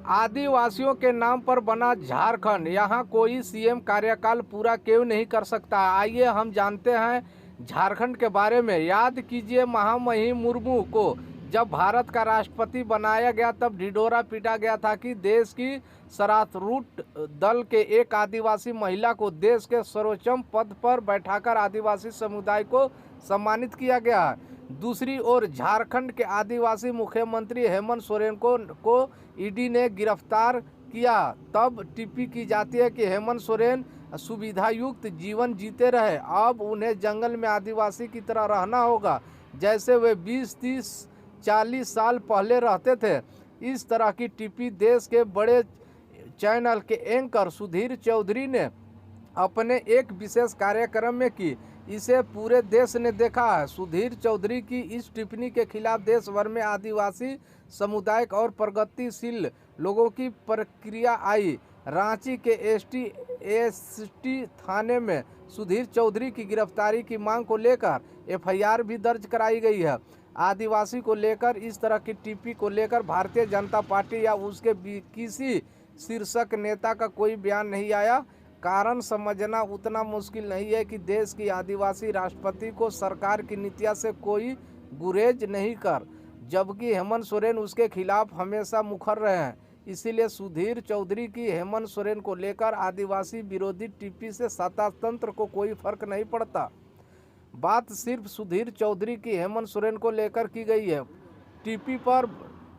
आदिवासियों के नाम पर बना झारखंड, यहाँ कोई सीएम कार्यकाल पूरा क्यों नहीं कर सकता। आइए हम जानते हैं झारखंड के बारे में। याद कीजिए महामहिम मुर्मू को जब भारत का राष्ट्रपति बनाया गया तब ढिढोरा पीटा गया था कि देश की सरासरूट दल के एक आदिवासी महिला को देश के सर्वोच्च पद पर बैठाकर आदिवासी समुदाय को सम्मानित किया गया है। दूसरी ओर झारखंड के आदिवासी मुख्यमंत्री हेमंत सोरेन को ईडी ने गिरफ्तार किया। तब टिप्पणी की जाती है कि हेमंत सोरेन सुविधायुक्त जीवन जीते रहे, अब उन्हें जंगल में आदिवासी की तरह रहना होगा जैसे वे 20, 30, 40 साल पहले रहते थे। इस तरह की टिप्पणी देश के बड़े चैनल के एंकर सुधीर चौधरी ने अपने एक विशेष कार्यक्रम में की। इसे पूरे देश ने देखा है। सुधीर चौधरी की इस टिप्पणी के खिलाफ देश भर में आदिवासी समुदाय और प्रगतिशील लोगों की प्रतिक्रिया आई। रांची के एसटी थाने में सुधीर चौधरी की गिरफ्तारी की मांग को लेकर एफआईआर भी दर्ज कराई गई है। आदिवासी को लेकर इस तरह की टिप्पणी को लेकर भारतीय जनता पार्टी या उसके किसी शीर्षक नेता का कोई बयान नहीं आया। कारण समझना उतना मुश्किल नहीं है कि देश की आदिवासी राष्ट्रपति को सरकार की नीतियों से कोई गुरेज नहीं कर, जबकि हेमंत सोरेन उसके खिलाफ हमेशा मुखर रहे हैं। इसीलिए सुधीर चौधरी की हेमंत सोरेन को लेकर आदिवासी विरोधी टिप्पणी से सत्तातंत्र को कोई फर्क नहीं पड़ता। बात सिर्फ सुधीर चौधरी की हेमंत सोरेन को लेकर की गई है। टिप्पणी पर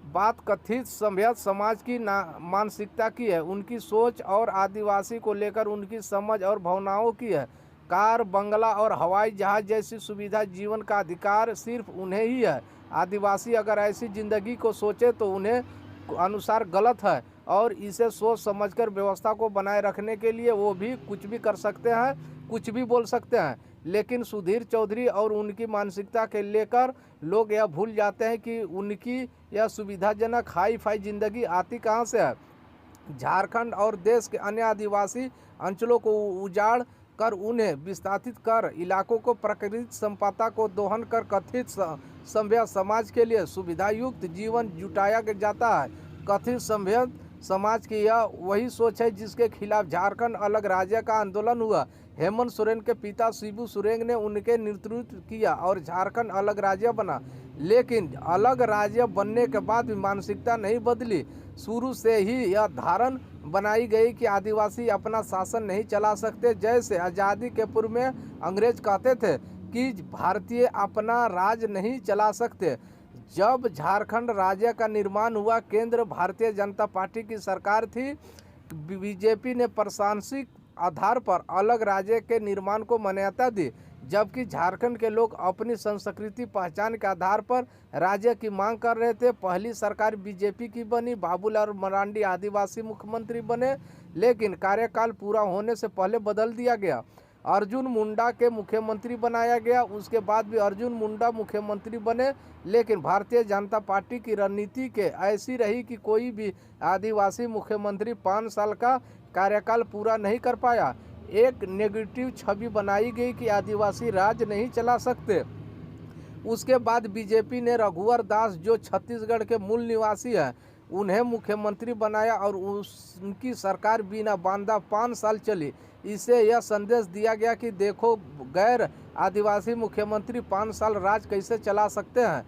बात कथित सभ्य समाज की मानसिकता की है, उनकी सोच और आदिवासी को लेकर उनकी समझ और भावनाओं की है। कार, बंगला और हवाई जहाज जैसी सुविधा जीवन का अधिकार सिर्फ उन्हें ही है। आदिवासी अगर ऐसी जिंदगी को सोचे तो उन्हें अनुसार गलत है और इसे सोच समझकर व्यवस्था को बनाए रखने के लिए वो भी कुछ भी कर सकते हैं, कुछ भी बोल सकते हैं। लेकिन सुधीर चौधरी और उनकी मानसिकता के लेकर लोग यह भूल जाते हैं कि उनकी यह सुविधाजनक हाई फाई जिंदगी आती कहाँ से है। झारखंड और देश के अन्य आदिवासी अंचलों को उजाड़ कर उन्हें विस्थापित कर इलाकों को प्राकृतिक संपदा को दोहन कर कथित सभ्य समाज के लिए सुविधायुक्त जीवन जुटाया जाता है। कथित सभ्य समाज की यह वही सोच है जिसके खिलाफ झारखंड अलग राज्य का आंदोलन हुआ। हेमंत सोरेन के पिता शिबू सोरेन ने उनके नेतृत्व किया और झारखंड अलग राज्य बना। लेकिन अलग राज्य बनने के बाद भी मानसिकता नहीं बदली। शुरू से ही यह धारणा बनाई गई कि आदिवासी अपना शासन नहीं चला सकते। जैसे आज़ादी के पूर्व में अंग्रेज कहते थे कि भारतीय अपना राज नहीं चला सकते। जब झारखंड राज्य का निर्माण हुआ, केंद्र भारतीय जनता पार्टी की सरकार थी। बीजेपी ने प्रशासनिक आधार पर अलग राज्य के निर्माण को मान्यता दी, जबकि झारखंड के लोग अपनी संस्कृति पहचान के आधार पर राज्य की मांग कर रहे थे। पहली सरकार बीजेपी की बनी, बाबूलाल मरांडी आदिवासी मुख्यमंत्री बने, लेकिन कार्यकाल पूरा होने से पहले बदल दिया गया। अर्जुन मुंडा के मुख्यमंत्री बनाया गया, उसके बाद भी अर्जुन मुंडा मुख्यमंत्री बने। लेकिन भारतीय जनता पार्टी की रणनीति के ऐसी रही कि कोई भी आदिवासी मुख्यमंत्री 5 साल का कार्यकाल पूरा नहीं कर पाया। एक नेगेटिव छवि बनाई गई कि आदिवासी राज नहीं चला सकते। उसके बाद बीजेपी ने रघुवर दास, जो छत्तीसगढ़ के मूल निवासी हैं, उन्हें मुख्यमंत्री बनाया और उनकी सरकार बिना बांधा 5 साल चली। इससे यह संदेश दिया गया कि देखो, गैर आदिवासी मुख्यमंत्री 5 साल राज कैसे चला सकते हैं।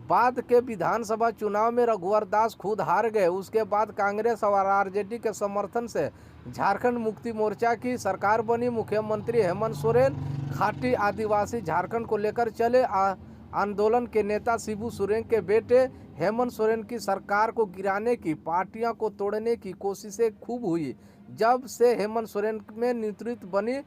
बाद के विधानसभा चुनाव में रघुवर दास खुद हार गए। उसके बाद कांग्रेस और आरजेडी के समर्थन से झारखंड मुक्ति मोर्चा की सरकार बनी। मुख्यमंत्री हेमंत सोरेन खाटी आदिवासी झारखंड को लेकर चले। आंदोलन के नेता शिबू सोरेन के बेटे हेमंत सोरेन की सरकार को गिराने की, पार्टियों को तोड़ने की कोशिशें खूब हुई। जब से हेमंत सोरेन में नेतृत्व बनी,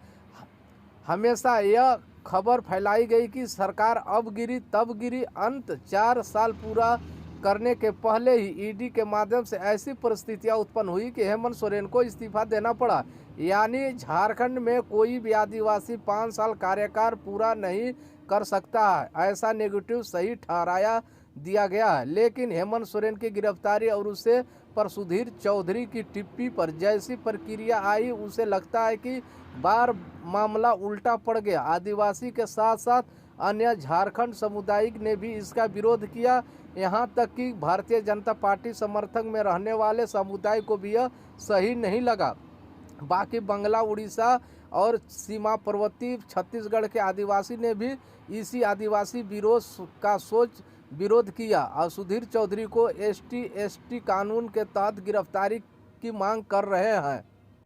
हमेशा यह खबर फैलाई गई कि सरकार अब गिरी तब गिरी। अंत 4 साल पूरा करने के पहले ही ईडी के माध्यम से ऐसी परिस्थितियां उत्पन्न हुई कि हेमंत सोरेन को इस्तीफा देना पड़ा। यानी झारखंड में कोई भी आदिवासी 5 साल कार्यकाल पूरा नहीं कर सकता है, ऐसा नेगेटिव सही ठहराया दिया गया है। लेकिन हेमंत सोरेन की गिरफ्तारी और उसे पर सुधीर चौधरी की टिप्पणी पर जैसी प्रक्रिया आई, उसे लगता है कि बार मामला उल्टा पड़ गया। आदिवासी के साथ साथ अन्य झारखंड समुदाय ने भी इसका विरोध किया। यहाँ तक कि भारतीय जनता पार्टी समर्थक में रहने वाले समुदाय को भी यह सही नहीं लगा। बाकी बंगला, उड़ीसा और सीमावर्ती छत्तीसगढ़ के आदिवासी ने भी इसी आदिवासी विरोध का सोच विरोध किया और सुधीर चौधरी को एसटी कानून के तहत गिरफ्तारी की मांग कर रहे हैं।